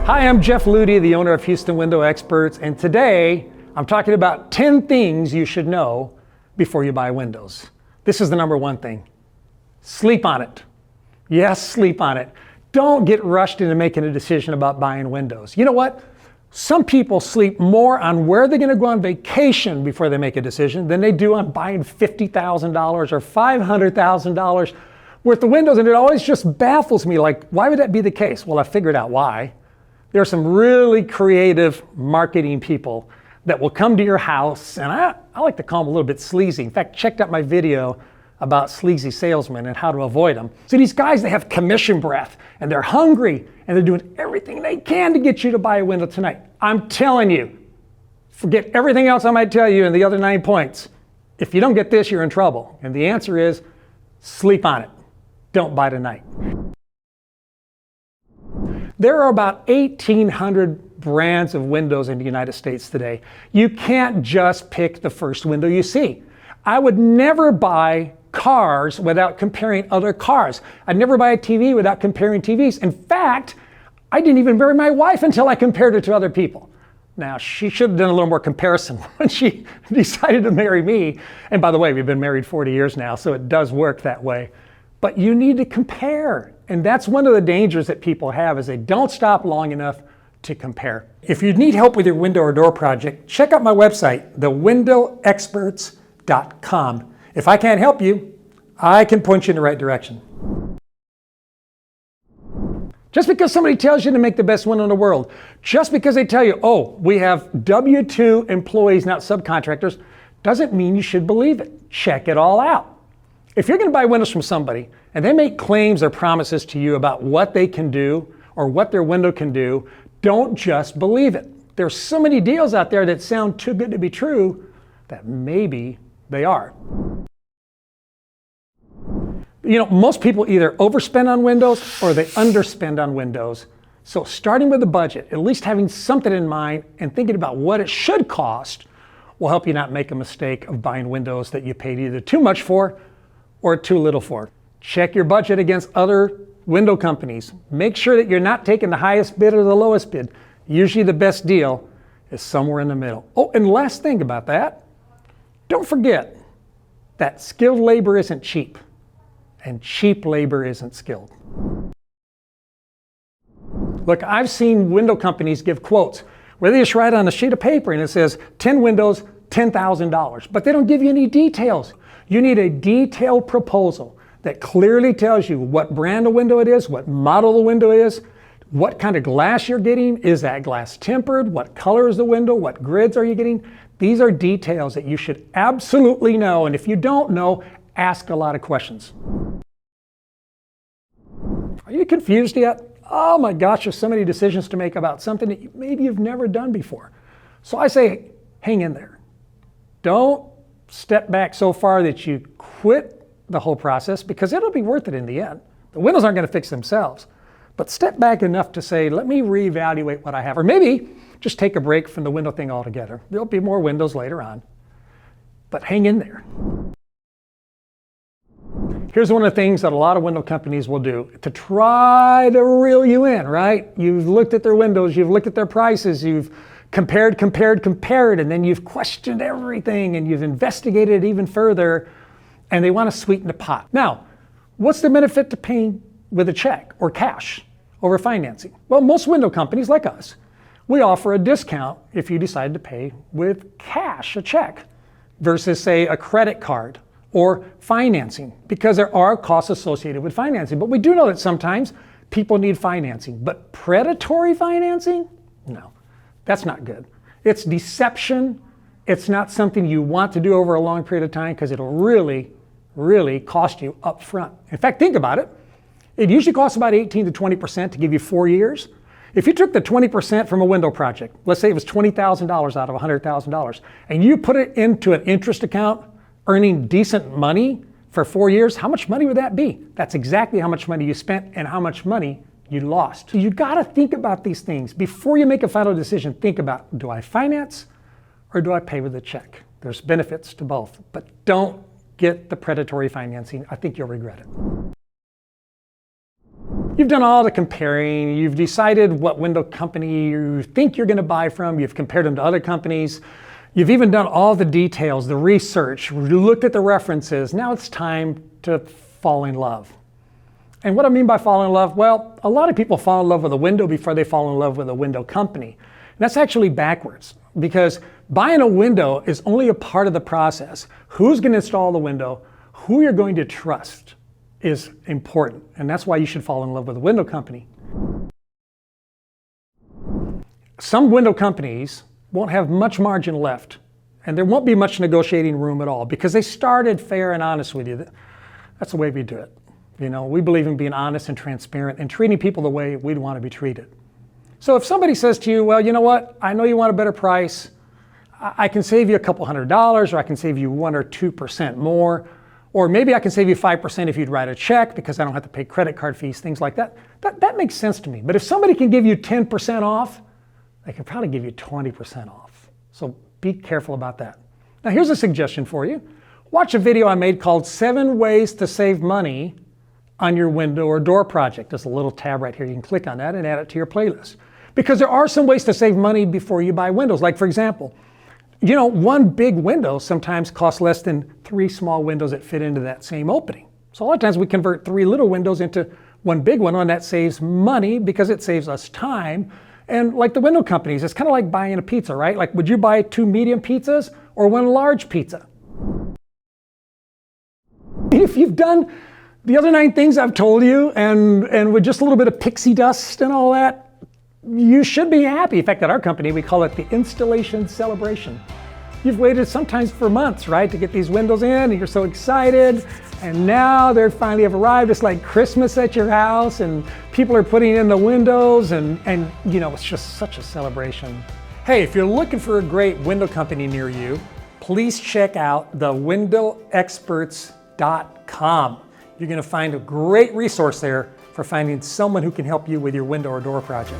Hi, I'm Jeff Ludy, the owner of Houston Window Experts, and today I'm talking about 10 things you should know before you buy windows. This is the number one thing. Sleep on it. Yes, sleep on it. Don't get rushed into making a decision about buying windows. You know what? Some people sleep more on where they're going to go on vacation before they make a decision than they do on buying $50,000 or $500,000 worth of windows. And it always just baffles me, like, why would that be the case? Well, I figured out why. There are some really creative marketing people that will come to your house, and I like to call them a little bit sleazy. In fact, check out my video about sleazy salesmen and how to avoid them. So these guys, they have commission breath, and they're hungry, and they're doing everything they can to get you to buy a window tonight. I'm telling you, forget everything else I might tell you in the other 9 points. If you don't get this, you're in trouble. And the answer is, sleep on it. Don't buy tonight. There are about 1,800 brands of windows in the United States today. You can't just pick the first window you see. I would never buy cars without comparing other cars. I'd never buy a TV without comparing TVs. In fact, I didn't even marry my wife until I compared her to other people. Now, she should have done a little more comparison when she decided to marry me. And by the way, we've been married 40 years now, so it does work that way. But you need to compare. And that's one of the dangers that people have, is they don't stop long enough to compare. If you need help with your window or door project, check out my website, thewindowexperts.com. If I can't help you, I can point you in the right direction. Just because somebody tells you to make the best window in the world, just because they tell you, oh, we have W-2 employees, not subcontractors, doesn't mean you should believe it. Check it all out. If you're going to buy windows from somebody and they make claims or promises to you about what they can do or what their window can do, don't just believe it. There's so many deals out there that sound too good to be true that maybe they are. You know, most people either overspend on windows or they underspend on windows. So starting with a budget, at least having something in mind and thinking about what it should cost, will help you not make a mistake of buying windows that you paid either too much for or too little for. Check your budget against other window companies. Make sure that you're not taking the highest bid or the lowest bid. Usually the best deal is somewhere in the middle. Oh, and last thing about that, don't forget that skilled labor isn't cheap, and cheap labor isn't skilled. Look, I've seen window companies give quotes where they just write on a sheet of paper and it says 10 windows, $10,000, but they don't give you any details. You need a detailed proposal that clearly tells you what brand of window it is, what model the window is, what kind of glass you're getting, is that glass tempered, what color is the window, what grids are you getting. These are details that you should absolutely know, and if you don't know, ask a lot of questions. Are you confused yet? Oh my gosh, there's so many decisions to make about something that maybe you've never done before. So I say, hang in there. Don't step back so far that you quit the whole process, because it'll be worth it in the end. The windows aren't going to fix themselves. But step back enough to say, let me reevaluate what I have. Or maybe just take a break from the window thing altogether. There'll be more windows later on. But hang in there. Here's one of the things that a lot of window companies will do to try to reel you in, right? You've looked at their windows, you've looked at their prices, you've compared, and then you've questioned everything and you've investigated it even further, and they want to sweeten the pot. Now, what's the benefit to paying with a check or cash over financing? Well, most window companies like us, we offer a discount if you decide to pay with cash, a check, versus say a credit card or financing, because there are costs associated with financing. But we do know that sometimes people need financing, but predatory financing? No. That's not good. It's deception. It's not something you want to do over a long period of time, because it'll really, really cost you up front. In fact, think about it. It usually costs about 18 to 20% to give you 4 years. If you took the 20% from a window project, let's say it was $20,000 out of $100,000, and you put it into an interest account, earning decent money for 4 years, how much money would that be? That's exactly how much money you spent and how much money you lost. So you gotta think about these things. Before you make a final decision, think about, do I finance or do I pay with a check? There's benefits to both, but don't get the predatory financing. I think you'll regret it. You've done all the comparing, you've decided what window company you think you're going to buy from, you've compared them to other companies, you've even done all the details, the research, you looked at the references. Now it's time to fall in love. And what I mean by fall in love, well, a lot of people fall in love with a window before they fall in love with a window company. And that's actually backwards, because buying a window is only a part of the process. Who's going to install the window, who you're going to trust is important. And that's why you should fall in love with a window company. Some window companies won't have much margin left, and there won't be much negotiating room at all, because they started fair and honest with you. That's the way we do it. You know, we believe in being honest and transparent and treating people the way we'd want to be treated. So if somebody says to you, well, you know what, I know you want a better price, I can save you a couple $100s, or I can save you 1 or 2% more, or maybe I can save you 5% if you'd write a check because I don't have to pay credit card fees, things like that. That makes sense to me. But if somebody can give you 10% off, they can probably give you 20% off. So be careful about that. Now here's a suggestion for you. Watch a video I made called 7 Ways to Save Money on Your Window or Door Project. There's a little tab right here. You can click on that and add it to your playlist. Because there are some ways to save money before you buy windows. Like for example, you know, one big window sometimes costs less than 3 small windows that fit into that same opening. So a lot of times we convert 3 little windows into one big one, and that saves money because it saves us time. And like the window companies, it's kind of like buying a pizza, right? Like, would you buy 2 medium pizzas or 1 large pizza? If you've done the other 9 things I've told you, and with just a little bit of pixie dust and all that, you should be happy. In fact, at our company, we call it the installation celebration. You've waited sometimes for months, right, to get these windows in, and you're so excited, and now they finally have arrived. It's like Christmas at your house, and people are putting in the windows, and you know, it's just such a celebration. Hey, if you're looking for a great window company near you, please check out thewindowexperts.com. You're going to find a great resource there for finding someone who can help you with your window or door project.